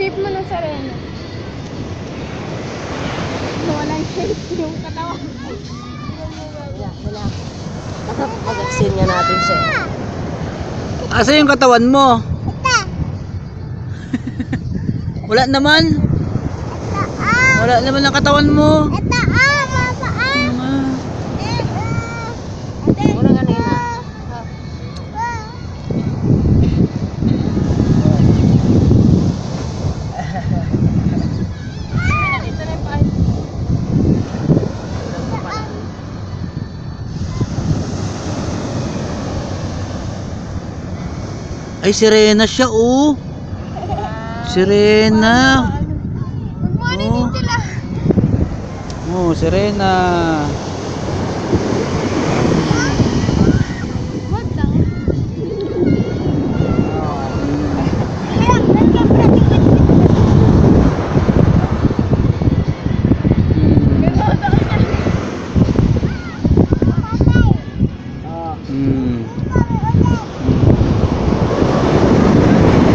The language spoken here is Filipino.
Shape mo ng Serena. Walang shape yung katawan. Wala. Pag-vaccine nga natin siya. Asa yung katawan mo? Wala naman. Wala naman ang katawan mo. Muna nga nila. Ay, Serena siya, oh. Serena. Good morning, Titila. Oh, Serena. Wag lang. Hmm.